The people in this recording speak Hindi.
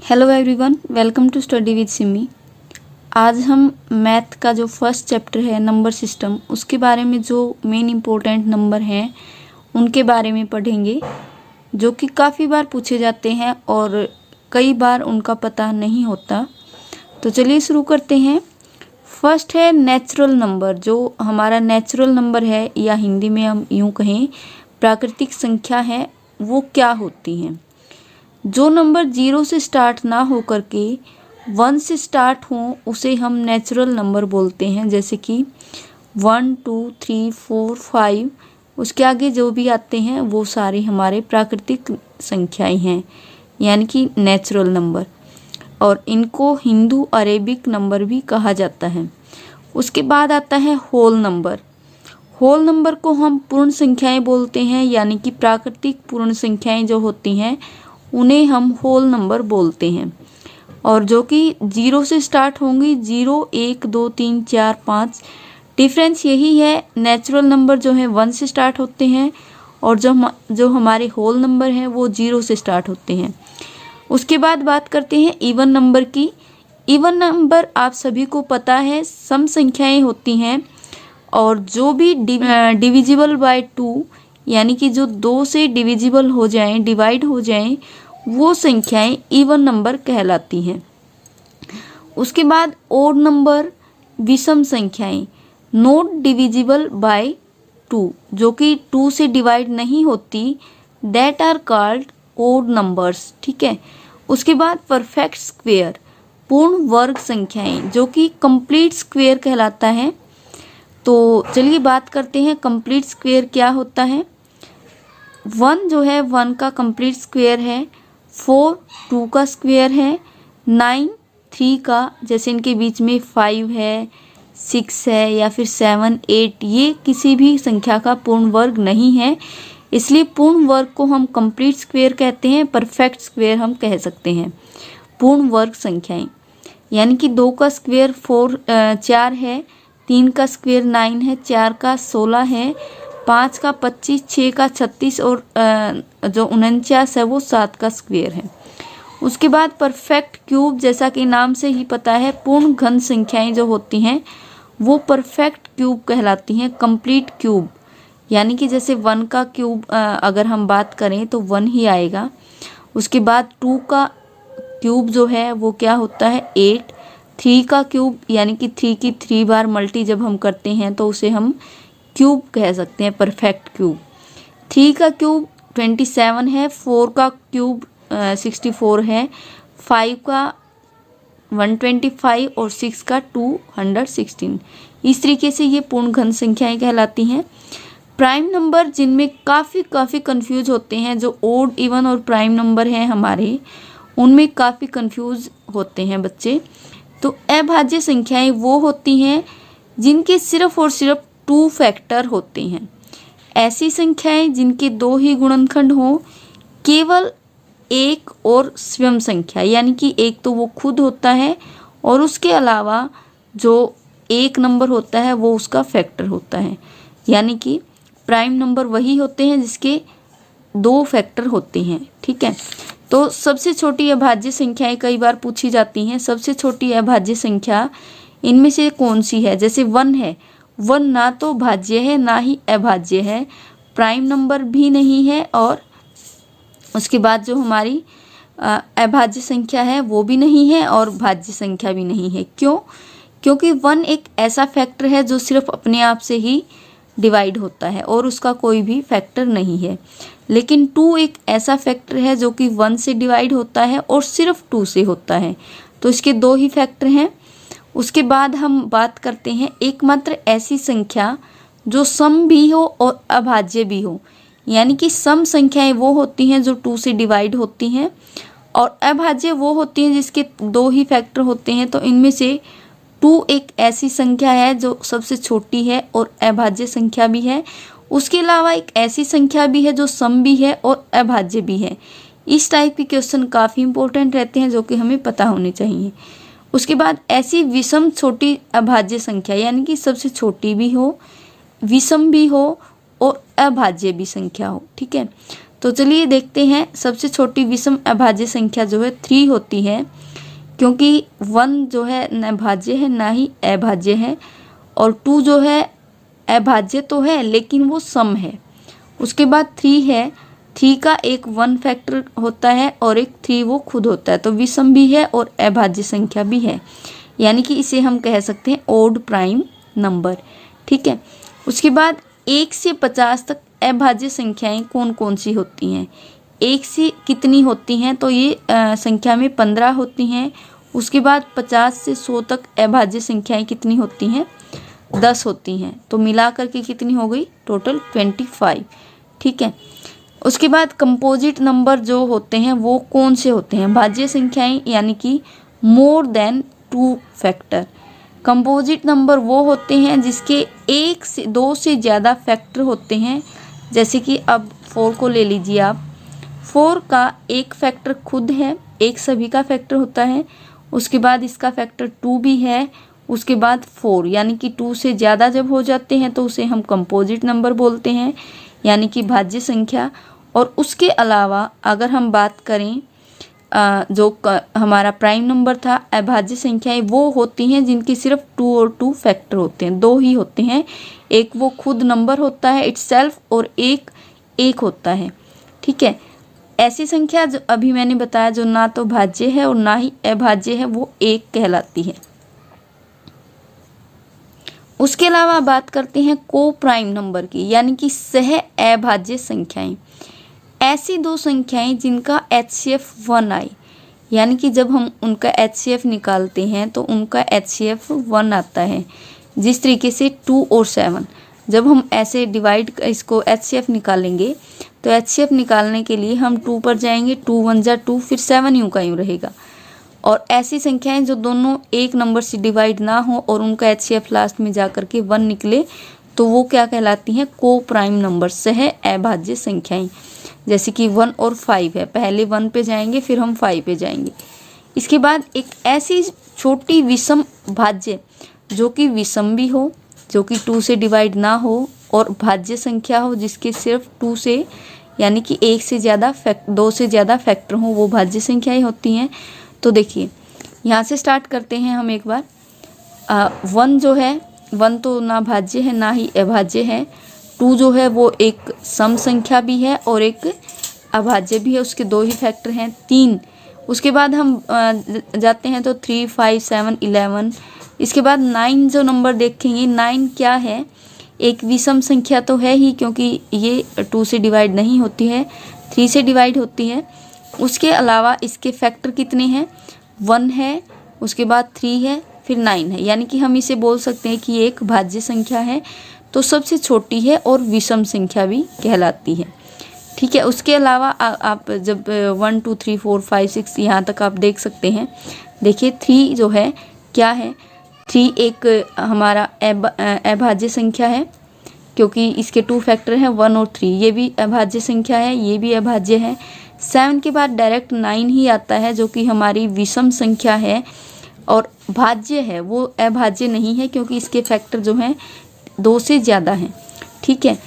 Hello everyone, welcome to study with Simi. आज हम मैथ का जो फर्स्ट चैप्टर है नंबर सिस्टम, उसके बारे में जो मेन इम्पोर्टेंट नंबर हैं उनके बारे में पढ़ेंगे, जो कि काफ़ी बार पूछे जाते हैं और कई बार उनका पता नहीं होता। तो चलिए शुरू करते हैं। फर्स्ट है नेचुरल नंबर। जो हमारा नेचुरल नंबर है, या हिंदी में हम यूँ कहें प्राकृतिक संख्या है, वो क्या होती हैं। जो नंबर 0 से स्टार्ट ना हो करके 1 से स्टार्ट हो उसे हम नेचुरल नंबर बोलते हैं। जैसे कि 1 2 3 4 5, उसके आगे जो भी आते हैं वो सारे हमारे प्राकृतिक संख्याएं हैं, यानी कि नेचुरल नंबर। और इनको हिंदू अरेबिक नंबर भी कहा जाता है। उसके बाद आता है होल नंबर। होल नंबर को हम पूर्ण संख्याएं बोलते हैं, यानी कि प्राकृतिक पूर्ण संख्याएं जो होती हैं उन्हें हम होल नंबर बोलते हैं, और जो कि 0 से स्टार्ट होंगी। 0 1 2 3 4 5। डिफरेंस यही है, नेचुरल नंबर जो है 1 से स्टार्ट होते हैं और जो हमारे होल नंबर हैं वो 0 से स्टार्ट होते हैं। उसके बाद बात करते हैं इवन नंबर की। इवन नंबर आप सभी को पता है सम संख्याएं होती हैं, और जो भी डिविजिबल बाय 2, यानी कि जो 2 से डिविजिबल हो जाएं, डिवाइड हो जाएं, वो संख्याएं इवन नंबर कहलाती हैं। उसके बाद ओड नंबर, विषम संख्याएं, नॉट डिविजिबल बाय 2, जो कि 2 से डिवाइड नहीं होती, that are called odd numbers. ठीक है। उसके बाद परफेक्ट स्क्वेयर, पूर्ण वर्ग संख्याएं, जो कि कंप्लीट स्क्वेयर कहलाता है। तो चलिए बात करते हैं कंप्लीट स्क्वेयर क्या होता है। 1 जो है 1 का कंप्लीट स्क्वेयर है, 4 2 का स्क्वेयर है, 9 3 का, जैसे इनके बीच में 5 है, 6 है, या फिर 7 8, ये किसी भी संख्या का पूर्ण वर्ग नहीं है। इसलिए पूर्ण वर्ग को हम कंप्लीट स्क्वेयर कहते हैं, परफेक्ट स्क्वेयर हम कह सकते हैं। पूर्ण वर्ग संख्याएं, यानी कि 2 का स्क्वेयर 4 है, 3 का स्क्वेयर 9 है, 4 का 16 है, 5 का 25, 6 का 36 और जो 49 है वो 7 का स्क्वेयर है। उसके बाद परफेक्ट क्यूब, जैसा कि नाम से ही पता है पूर्ण घन संख्याएं जो होती हैं वो परफेक्ट क्यूब कहलाती हैं, कंप्लीट क्यूब। यानी कि जैसे 1 का क्यूब अगर हम बात करें तो 1 ही आएगा। उसके बाद 2 का क्यूब जो है वो क्या होता है 8। 3 का क्यूब, यानी कि 3 की 3 बार मल्टी जब हम करते हैं तो उसे हम क्यूब कह सकते हैं, परफेक्ट क्यूब। 3 का क्यूब 27 है, 4 का क्यूब 64 है, 5 का 125 और 6 का 216। इस तरीके से ये पूर्ण घन संख्याएं कहलाती हैं। प्राइम नंबर, जिनमें काफ़ी कंफ्यूज होते हैं, जो ओड इवन और प्राइम नंबर हैं हमारे, उनमें काफ़ी कंफ्यूज होते हैं बच्चे। तो अभाज्य संख्याएं वो होती हैं जिनके सिर्फ और सिर्फ 2 फैक्टर होते हैं। ऐसी संख्याएं जिनके 2 ही गुणनखंड हों, केवल एक और स्वयं संख्या, यानी कि एक तो वो खुद होता है और उसके अलावा जो एक नंबर होता है वो उसका फैक्टर होता है। यानी कि प्राइम नंबर वही होते हैं जिसके 2 फैक्टर होते हैं। ठीक है। तो सबसे छोटी अभाज्य संख्याएं कई बार पूछी जाती हैं। सबसे छोटी अभाज्य संख्या इनमें से कौन सी है। जैसे 1 है, 1 ना तो भाज्य है ना ही अभाज्य है, प्राइम नंबर भी नहीं है, और उसके बाद जो हमारी अभाज्य संख्या है वो भी नहीं है और भाज्य संख्या भी नहीं है। क्यों? क्योंकि 1 एक ऐसा फैक्टर है जो सिर्फ अपने आप से ही डिवाइड होता है और उसका कोई भी फैक्टर नहीं है। लेकिन 2 एक ऐसा फैक्टर है जो कि 1 से डिवाइड होता है और सिर्फ 2 से होता है। तो इसके 2 ही फैक्टर हैं। उसके बाद हम बात करते हैं एकमात्र ऐसी संख्या जो सम भी हो और अभाज्य भी हो। यानी कि सम संख्याएं वो होती हैं जो 2 से डिवाइड होती हैं, और अभाज्य वो होती हैं जिसके 2 ही फैक्टर होते हैं। तो इनमें से 2 एक ऐसी संख्या है जो सबसे छोटी है और अभाज्य संख्या भी है। उसके अलावा एक ऐसी संख्या भी है जो सम भी है और अभाज्य भी है। इस टाइप के क्वेश्चन काफ़ी इंपॉर्टेंट रहते हैं जो कि हमें पता होने चाहिए। उसके बाद ऐसी विषम छोटी अभाज्य संख्या, यानी कि सबसे छोटी भी हो, विषम भी हो और अभाज्य भी संख्या हो। ठीक है। तो चलिए देखते हैं। सबसे छोटी विषम अभाज्य संख्या जो है 3 होती है, क्योंकि 1 जो है न भाज्य है ना ही अभाज्य है, और 2 जो है अभाज्य तो है लेकिन वो सम है। उसके बाद 3 है, 3 का एक 1 फैक्टर होता है और एक 3 वो खुद होता है, तो विषम भी है और अभाज्य संख्या भी है, यानी कि इसे हम कह सकते हैं ओड प्राइम नंबर। ठीक है। उसके बाद 1 से 50 तक अभाज्य संख्याएं कौन कौन सी होती हैं? 1 से कितनी होती हैं? तो ये संख्या में 15 होती हैं। उसके बाद 50 से 100 तक अभाज्य संख्याएं कितनी होती हैं? 10 होती हैं। तो मिला करके कितनी हो गई? टोटल 25। ठीक है। उसके बाद कंपोजिट नंबर जो होते हैं वो कौन से होते हैं? भाज्य संख्याएं, यानी कि more than 2 factor. Composite number वो होते हैं जिसके 1 से 2 से ज़्यादा फैक्टर होते हैं। जैसे कि अब 4 को ले लीजिए आप। 4 का एक फैक्टर खुद है, एक सभी का फैक्टर होता है। उसके बाद इसका फैक्टर 2 भी है। उसके बाद 4, यानी कि 2 से ज़्यादा जब हो जाते हैं तो उसे हम कंपोजिट नंबर बोलते हैं, यानी कि भाज्य संख्या। और उसके अलावा अगर हम बात करें जो हमारा प्राइम नंबर था, अभाज्य संख्याएं वो होती हैं जिनके सिर्फ 2 और 2 फैक्टर होते हैं, 2 ही होते हैं। एक वो खुद नंबर होता है इटसेल्फ, और एक होता है। ठीक है। ऐसी संख्या जो अभी मैंने बताया जो ना तो भाज्य है और ना ही अभाज्य है, वो 1 कहलाती है। उसके अलावा बात करते हैं को प्राइम नंबर की, यानी कि सह अभाज्य संख्याएं। ऐसी 2 संख्याएं जिनका HCF 1 आए, यानी कि जब हम उनका HCF निकालते हैं तो उनका HCF 1 आता है। जिस तरीके से 2 और 7, जब हम ऐसे डिवाइड इसको HCF निकालेंगे तो HCF निकालने के लिए हम 2 पर जाएंगे, 2 1 जा 2, फिर 7 यूं का यूं रहेगा। और ऐसी संख्याएं जो दोनों एक नंबर से डिवाइड ना हो और उनका HCF लास्ट में जा कर के 1 निकले, तो वो क्या कहलाती हैं? को प्राइम नंबर, सह अभाज्य संख्याएं। जैसे कि 1 और 5 है, पहले 1 पे जाएंगे फिर हम 5 पे जाएंगे। इसके बाद एक ऐसी छोटी विषम भाज्य जो कि विषम भी हो, जो कि 2 से डिवाइड ना हो, और भाज्य संख्या हो जिसके सिर्फ 2 से, यानी कि 1 से ज़्यादा 2 से ज़्यादा फैक्टर हो, वो भाज्य संख्याएं होती हैं। तो देखिए यहाँ से स्टार्ट करते हैं हम एक बार। 1 जो है, 1 तो ना भाज्य है ना ही अभाज्य है। 2 जो है वो एक सम संख्या भी है और एक अभाज्य भी है, उसके 2 ही फैक्टर हैं। 3, उसके बाद हम जाते हैं तो 3 5 7 11। इसके बाद 9 जो नंबर देखेंगे, 9 क्या है? एक विषम संख्या तो है ही, क्योंकि ये 2 से डिवाइड नहीं होती है, 3 से डिवाइड होती है। उसके अलावा इसके फैक्टर कितने हैं? 1 है, उसके बाद 3 है, फिर 9 है, यानी कि हम इसे बोल सकते हैं कि ये एक भाज्य संख्या है। तो सबसे छोटी है और विषम संख्या भी कहलाती है। ठीक है। उसके अलावा आप जब 1 2 3 4 5 6 यहाँ तक आप देख सकते हैं। देखिए 3 जो है क्या है? 3 एक हमारा अभाज्य संख्या है, क्योंकि इसके 2 फैक्टर हैं 1 और 3। ये भी अभाज्य संख्या है, ये भी अभाज्य है। 7 के बाद डायरेक्ट 9 ही आता है, जो कि हमारी विषम संख्या है और भाज्य है, वो अभाज्य नहीं है, क्योंकि इसके फैक्टर जो हैं 2 से ज़्यादा हैं। ठीक है।